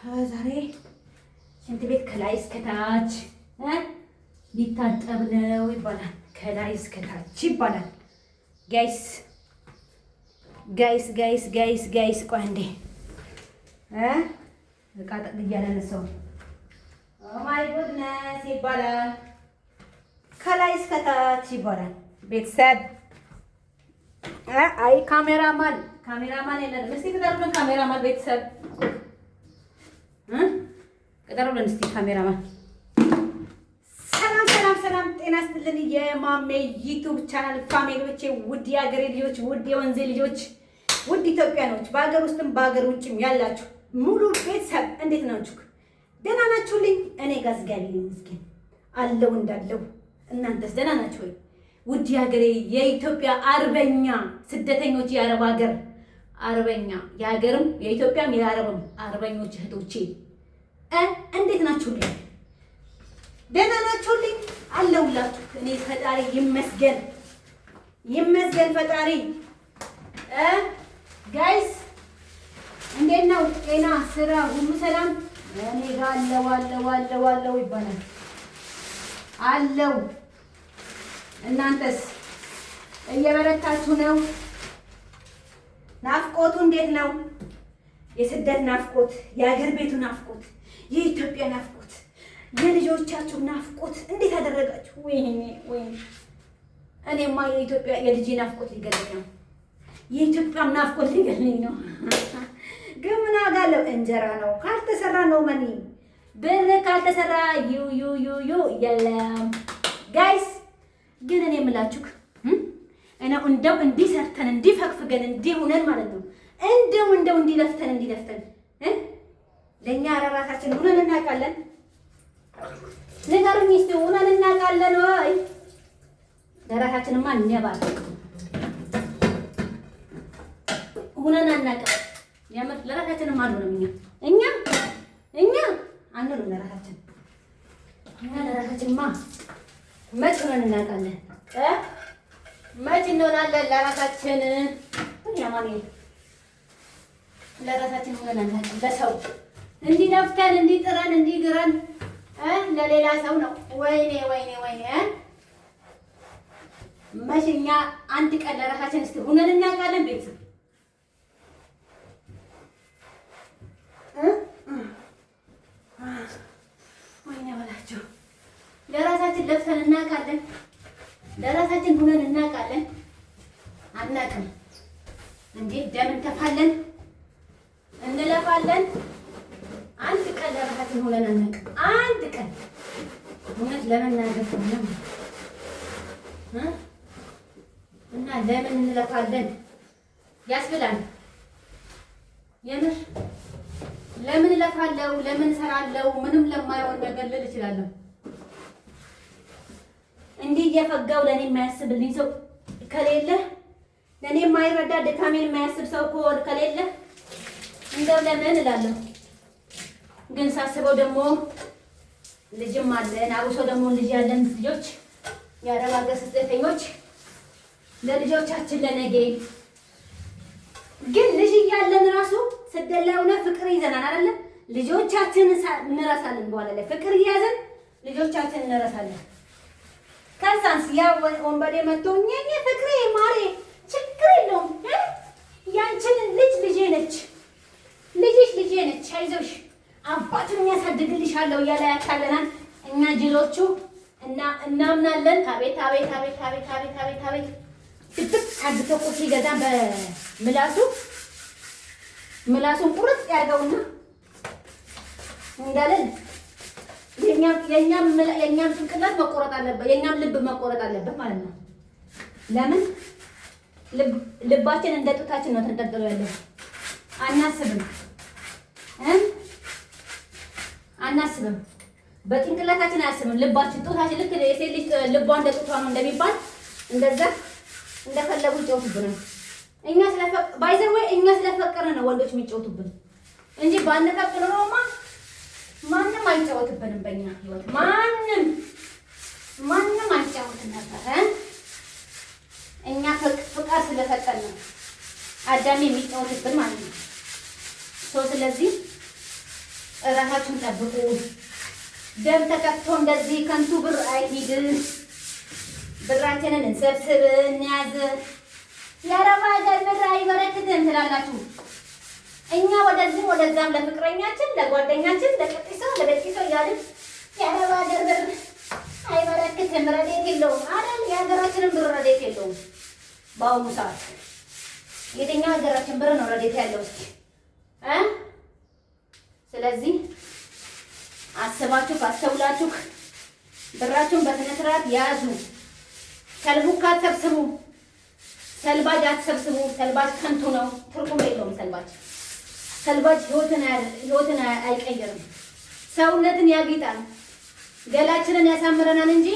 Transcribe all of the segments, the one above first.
ዛሬ ሽንት ቤት ከላይ እስከታች ሊታጠብ ነው ይባላል። ከላይ እስከታች ይባላል። ጋይስ ጋይስ ጋይስ ጋይስ ጋይስ ቆይ አንዴ እቃ ጠቅልያለሁ ያነሳው ኦ ማይ ጉድነስ ይባላል። ከላይ እስከታች ይባላል። ቤተሰብ አይ ካሜራማን የለም። እስቲ ቅጠሩልን ካሜራማን ቤተሰብ ቅጠሩልን እስቲ ካሜራማን። ሰላም ጤና ይስጥልን የማሜ ዩቲዩብ ቻናል ፋሚሊዎቼ፣ ውድ የሀገሬ ልጆች፣ ውድ የወንዜ ልጆች፣ ውድ ኢትዮጵያኖች በሀገር ውስጥም በሀገር ውጭም ያላችሁ ሙሉ ቤተሰብ እንዴት ናችሁ? ደህና ናችሁልኝ? እኔ ጋር ዝጋቢ ምስኪን አለው እንዳለው። እናንተስ ደህና ናችሁ ወይ? ውድ የሀገሬ የኢትዮጵያ አርበኛ ስደተኞች፣ የአረብ ሀገር አርበኛ የሀገርም የኢትዮጵያም የአረብም አርበኞች እህቶቼ እንዴት ናችሁልኝ? ደህና ናችሁልኝ? አለሁላችሁ። እኔ ፈጣሪ ይመስገን ፈጣሪ። ጋይስ እንዴት ነው ጤና፣ ስራ ሁሉ ሰላም? እኔ ጋር አለው ይባላል አለው። እናንተስ እየበረታችሁ ነው? ናፍቆቱ እንዴት ነው? የስደት ናፍቆት፣ የሀገር ቤቱ ናፍቆት፣ የኢትዮጵያ ናፍቆት፣ የልጆቻችሁ ናፍቆት እንዴት አደረጋችሁ? ወይኔ እኔማ የኢትዮጵያ የልጅ ናፍቆት ሊገለኝ ነው። የኢትዮጵያም ናፍቆት ሊገለኝ ነው። ግን ምን አጋለው? እንጀራ ነው ካልተሰራ ነው መኒ ብር ካልተሰራ ዩ የለም። ጋይስ ግን እኔ የምላችሁ እንደው እንዲህ ሰርተን እንዲህ ፈግፍገን እንዲህ ሆነን ማለት ነው እንደው እንዲለፍተን ለእኛ ራሳችን ሆነን እናውቃለን? ንገሩኝ እስኪ ሆነን እናውቃለን ወይ? ለራሳችንማ ነባል ሆነን አናውቅም። የምር ለራሳችንም አልሆነም። እኛ አንሆንም ለራሳችን። እኛ ለራሳችንማ መች ሆነን እናውቃለን? መች እንሆናለን ለራሳችን? ያማኔ ለራሳችን ሆነን አናውቅም። ለሰው እንዲህ ለፍተን እንዲህ ጥረን እንዲህ ግረን ለሌላ ሰው ነው። ወይኔ መች እኛ አንድ ቀን ለራሳችን እስኪ ሆነን እናውቃለን? ቤተሰብ ወይኔ በላቸው። ለራሳችን ለፍተን እናውቃለን? ለራሳችን ሆነን እናውቃለን? አናውቅም። እንዴት ደም እንተፋለን እንለፋለን። አንድ ቀን ለራሳችን ሆነን አናውቅም። አንድ ቀን እውነት ለመናገር ነው እና ለምን እንለፋለን ያስብላል። የምር ለምን እለፋለሁ? ለምን እሰራለሁ? ምንም ለማይሆን ነገር ልል እችላለሁ። እንዲህ እየፈጋው ለኔ የማያስብልኝ ሰው ከሌለ፣ ለኔ የማይረዳ ድካሜን የማያስብ ሰው ከሌለ እንደው ለምን እላለሁ። ግን ሳስበው ደግሞ ልጅም አለን። አብሶ ደግሞ ልጅ ያለን ልጆች የአረብ ሀገር ስደተኞች ለልጆቻችን ለነገ ግን ልጅ እያለን ራሱ ስደት ላይ ሆነ ፍቅር ይዘናል አይደለ? ልጆቻችንን እንረሳለን። በኋላ ላይ ፍቅር እያዘን ልጆቻችንን እንረሳለን። ከዛንስ ያ ወንበዴ መጥቶ እኔ ፍቅሬ ማሬ ችግር የለውም ያንቺን ልጄ ነች፣ ልጅሽ ልጄ ነች፣ አይዞሽ አባቱን ያሳድግልሻለሁ እያለ ያታለናል። እኛ ጅሎቹ እናምናለን። አቤት ድብቅ አድርጎ እኮ ሲገዛ ምላሱን ቁርጥ ያርገውና እንዳለን የኛም ጭንቅላት መቆረጥ አለበት፣ የኛም ልብ መቆረጥ አለበት ማለት ነው። ለምን ልባችን እንደ ጡታችን ነው ተንጠልጥሎ ያለው። አናስብም። በጭንቅላታችን አያስብም ልባችን። ጡታችን ልክ የሴት ልጅ ልቧ እንደ ጡቷ ነው እንደሚባል እንደዛ እንደፈለጉ ይጫወቱብናል። እኛ ስለፈቀርን ነው ወንዶች የሚጫወቱብን እንጂ ባንፈቅር ኖሮማ ማንም አይጫወትብንም። በእኛ ህይወት ማንም አይጫወትም ነበር። እኛ ፍቃድ ስለፈቀርን ነው አዳሜ የሚጫወትብን ማለት ነው። ስለዚህ እራሳችሁን ጠብቁ። ደም ተከፍቶ እንደዚህ ከንቱ ብር አይሂድ። ብራችንን እንሰብስብ፣ እንያዝ። የአረብ ሀገር ብር አይበረክትም ትላላችሁ። እኛ ወደዚህ ወደዛም ለፍቅረኛችን፣ ለጓደኛችን፣ ለቀጢሶ ለበጢሶ እያልን የአረብ ሀገር ብር አይበረክትም፣ ረዴት የለውም አይደል? የሀገራችንን ብር ረዴት የለውም። በአሁኑ ሰዓት የትኛው ሀገራችን ብር ነው ረዴት ያለው? እስኪ ስለዚህ አስባችሁ ካስተውላችሁ ብራችሁን በስነ ስርዓት ያዙ። ሰልቡካ አትሰብስቡ፣ ሰልባጅ አትሰብስቡ። ሰልባጅ ከንቱ ነው፣ ትርጉም የለውም። ሰልባጅ ህይወትን አይቀይርም። ሰውነትን ያጌጣል፣ ገላችንን ያሳምረናል እንጂ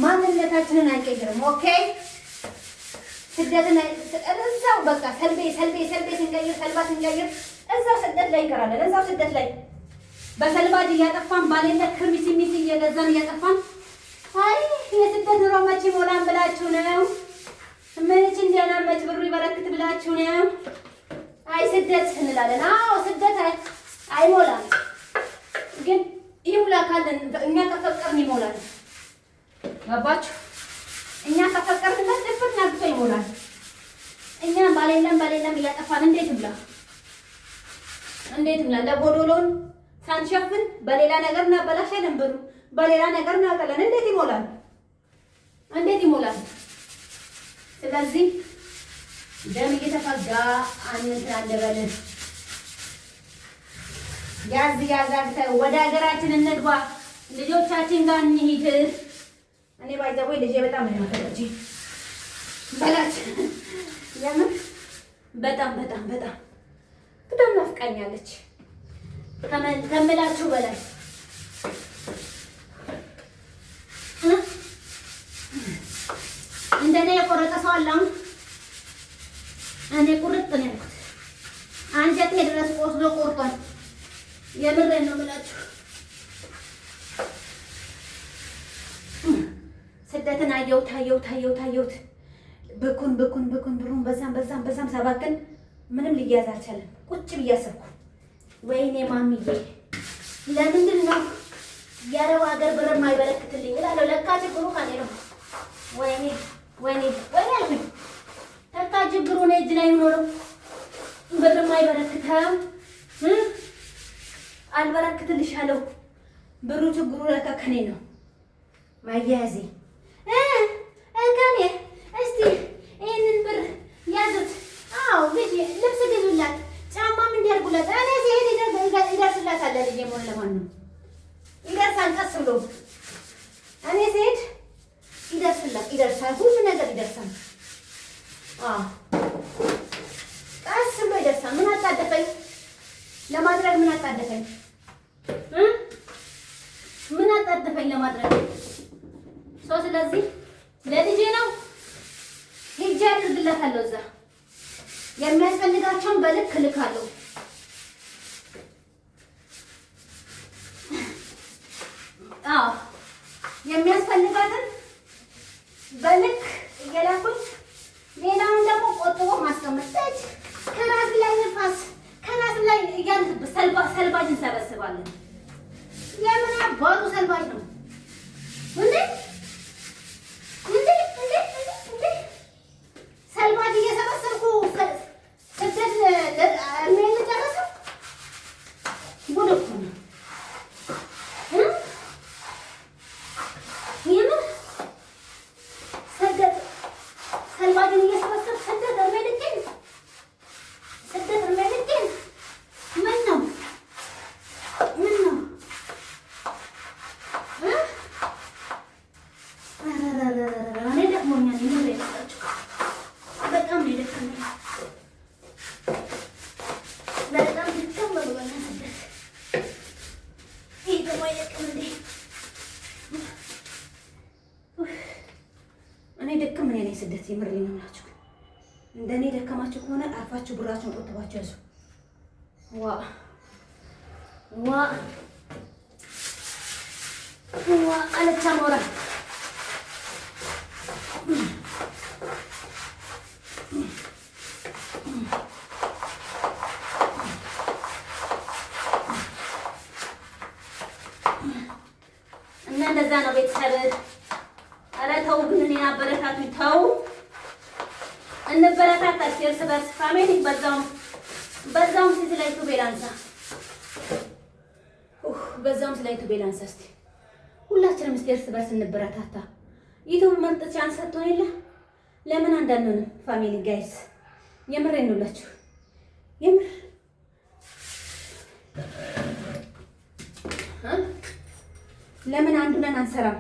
ማንነታችንን አይቀይርም። ኦኬ ስደትን እዛው በቃ ሰልቤ ስንቀይር ሰልባ ስንቀይር እዛው ስደት ላይ እንቀራለን። እዛው ስደት ላይ በሰልባጅ እያጠፋን ባሌለ ክርሚስ ሚስ እየገዛን እያጠፋን አይ የስደት ኑሮ መቼ ሞላን ብላችሁ ነው? መች እንዲያና መች ብሩ ይበረክት ብላችሁ ነው? አይ ስደት እንላለን። አዎ ስደት አይሞላም፣ ግን ይሙላ ካለን እኛ ከፈቀርን ይሞላል። ገባችሁ? እኛ ከፈቀርንበት ድፍት ናግቶ ይሞላል። እኛ ባሌለም እያጠፋን እንዴት ብላ ለጎዶሎን ሳንሸፍን በሌላ ነገር እናበላሻለን። ብሩ በሌላ ነገር እናቀለን። እንዴት ይሞላል? ስለዚህ ደም እየተፋጋ አንበል። ያዝ አድርገን ወደ ሀገራችን እንግባ፣ ልጆቻችን ጋር እንሂድ። እኔ ባይዘው ልጄ በጣም ነው የምትወጪ በላች። የምር በጣም ናፍቃኛለች ከምላችሁ በላይ። እንደኔ የቆረጠ ሰው አለ? እኔ ቁርጥ ነው ያልኩት። አንጀቴ ድረስ ቆስሎ ቆርጧል። የምሬን ነው የምላችሁ። ስደትን አየሁት። ብኩን ብሩን በዛም ሰባት ቀን ምንም ልያዝ አልቻለም። ቁጭ ብዬ አሰብኩ፣ ወይኔ ማሚዬ ለምንድን ነው የአረብ ሀገር ብር የማይበረክትልኝ እላለሁ። ለካ ችግሩ ከኔ ነው። ወይኔ አልኩኝ። ለካ ችግሩ እኔ እጅ ላይ ኖረው ብር የማይበረክተው አልበረክትልሻለሁ። ብሩ ችግሩ ለካ ከኔ ነው ማያያዜ ከኔ። እስቲ ይህንን ብር ያዙት። አዎ ልጅ ልብስ ግዙላት፣ ጫማም እንዲያርጉላት። እኔ ሲሄድ ይደርስላታል። ልጅ ሆነ ለማንም ይደርሳል። ቀስ ብሎ እኔ ሲሄድ ይደርሳል። ሁሉ ነገር ይደርሳል። ቀስ ብሎ ይደርሳል። ምን አጣደፈኝ ለማድረግ? ምን አጣደፈኝ ለማድረግ? ስለዚህ ለልጄ ነው ሄጄ አድርግላታለሁ። እዛ የሚያስፈልጋቸውን በልክ እልካለሁ። የሚያስፈልጋትን በልክ እየላኩኝ ሌላውን ደግሞ ቆጥቦ ማስቀመጥ። ከራስ ላይ ንፋስ ከራስ ላይ ሰልባጅ እንሰበስባለን። የምን አባቱ ሰልባጅ ነው እንዴ? ሰልባጅ እየሰበሰብኩ ስደት እድሜን ልጨርሰው? ጉድ እኮ ነው። የምን ሰልባጅን እየሰበሰብኩ ስደት እድሜ ልኬን ምን ነው? እኔ ደክሞኛል። በጣም ነው የደከመኝ። በጣም ድክም ብሎኛል ስደት። ይሄ ደግሞ አይደክም እንዴ? እኔ ደክም ነኝ ስደት። የምሬን ነው የምላችሁ። እንደኔ ደከማችሁ ከሆነ አርፋችሁ ብራችሁን ቆጥባችሁ ያዙ። ዋ አለቻ ሞራ እንደዛ ነው ቤተሰብ። ኧረ ተው ግን እኔን አበረታቱኝ። ተው እንበረታታ እርስ በርስ ፋሚሊ። በዛውም ስለ ዩቲዩብ ላንሳ እስኪ ሁላችንም እስኪ እርስ በርስ እንበረታታ። ዩቲዩብ ምርጥ ቻንስ ሰጥቶን የለ ለምን አንዳንሆንም ፋሚሊ ጋይስ? የምሬን ነው ብላችሁ የምር ለምን አንዱ ነን አንሰራም?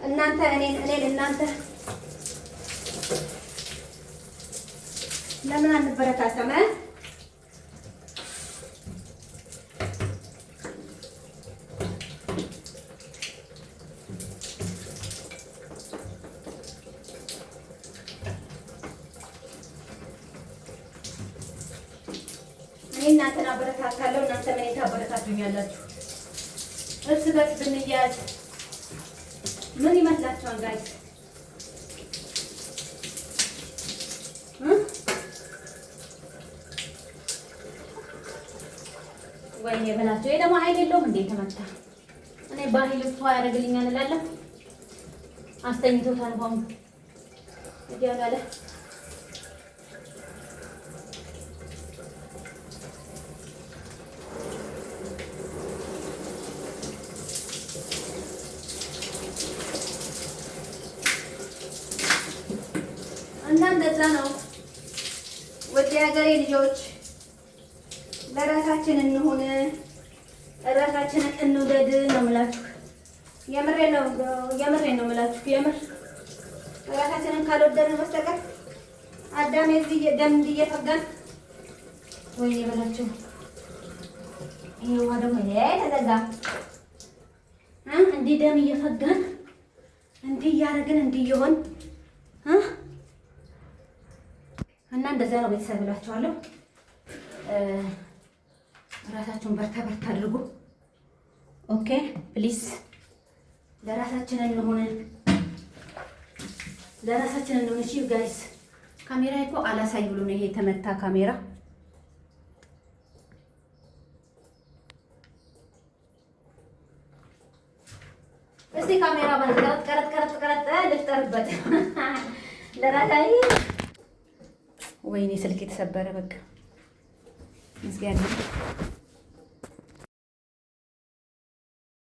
እናንተ እኔን እናንተ ለምን አንበረታታም? እኔ እናንተን አበረታታለሁ፣ እናንተ ምን ታበረታቱኛላችሁ? እርስ በርስ ብንያዝ ምን ይመስላችኋል ጋይስ? ወይኔ በላቸው። ይሄ ደግሞ ኃይል የለውም እንዴ ተመታ። እኔ ባህል እኮ ያደርግልኛል እላለሁ። አስተኝቶታል ባሙ እያለ እና እንደዛ ነው። ወደ ሀገሬ ልጆች ለራሳችን እንሁን፣ ራሳችንን እንውደድ ነው የምላችሁ። የምሬን ነው የምላችሁ። የምር ራሳችንን ካልወደድን በስተቀር አዳሜ እዚህ ደም እየፈጋን ወይኔ በላችሁ። ይሄዋ ደግሞ ተዘጋ። እንዲህ ደም እየፈጋን እንዲህ እያደረግን እንዲህ እየሆን እና እንደዛ ነው ቤተሰብ እላችኋለሁ። ራሳችሁን በርታ አድርጉ። ኦኬ ፕሊዝ። ለራሳችን እንሆን እሺ ጋይስ። ካሜራ እኮ አላሳይ ብሎ ነው ይሄ የተመታ ካሜራ። እስቲ ካሜራ ቀረጥ ልፍጠርበት ለራሳይ። ወይኔ ስልክ የተሰበረ በቃ ምስጋና